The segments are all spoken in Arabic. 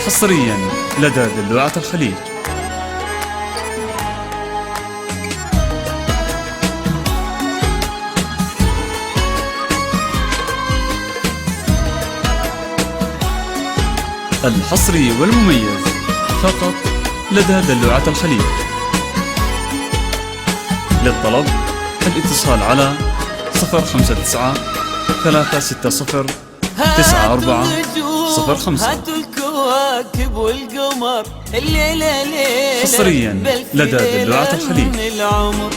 حصريا لدى دلوعة الخليج. الحصري والمميز فقط لدى دلوعة الخليج. للطلب الاتصال على 059 360 9405. هاتوا الكواكب والقمر الليلة ليلة حصريا لدى دلوعة الخليج.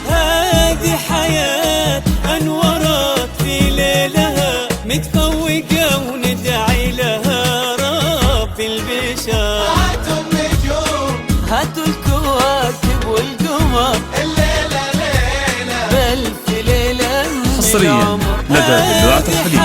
هذه حياة أنورات في ليلها متفوقة وندعي لها رب البشر. هاتوا النجوم هاتوا الكواكب والقمر الليلة ليلة بألف ليلة. حصريا لدى دلوعة الخليج.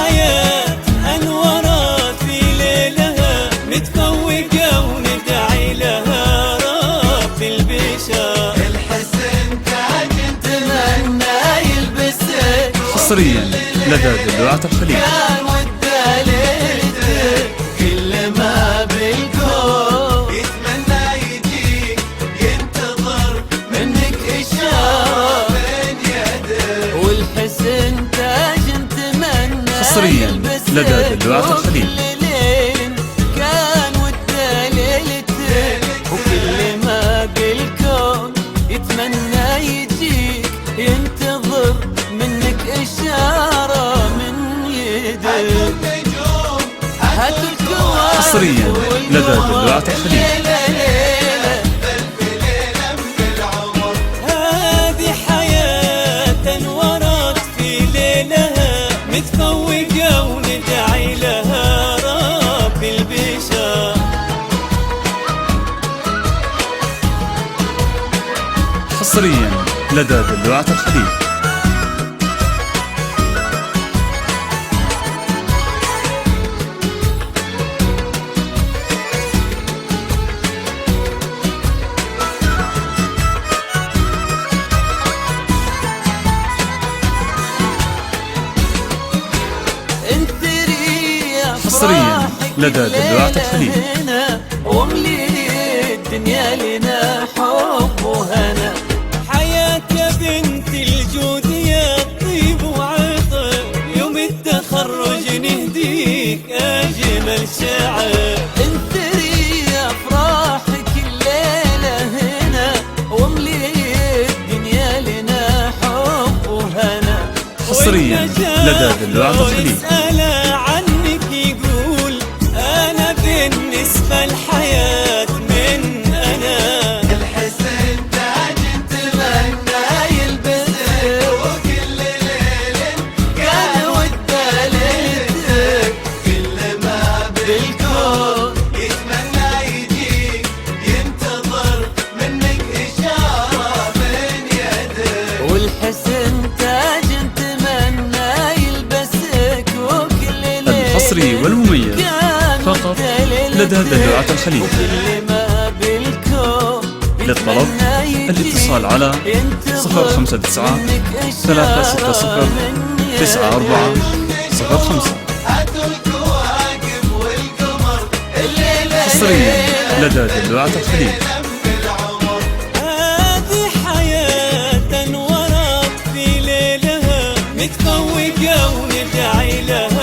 حصريا لدى دلوعة الخليج. كان وده ليلتك كل ما بالكون يتمنى يجيك ينتظر منك إشارة من يدك والحسن تاج نتمنى. حصريا لدى دلوعة الخليج. كان وده ليلتك وكل ما بالكون يتمنى يجيك ينتظر منك إشارة من يدك. هاتوا الكواكب حصريا لدى دلوعة الخليج. هذه حياة انورت في ليلها متفوقة وندعي لها رب البشر. حصريا لدى دلوعة الخليج. حصريا لدى دلوعة الخليج. واملي الدنيا لنا حب وهنا. حياة يا بنت الجود يا طيب وعطر يوم التخرج نهديك أجمل شعر. انثري أفراحك الليلة هنا واملي الدنيا لنا حب وهنا. حصريا لدى دلوعة الخليج. بالنسبة الحياة من أنا الحسن تاج نتمنى يلبسه وكل ليلة كان وده ليلتك كل ما بالكون يتمنى يجيك ينتظر منك إشارة من يدك والحسن تاج نتمنى يلبسك وكل ليلة. الحصري والمميز فقط لدى دلوعة الخليج. للطلب الاتصال على 059 360 9405. حصريا لدى دلوعة الخليج. هذه حياة انورت في ليلها متفوقة وندعي لها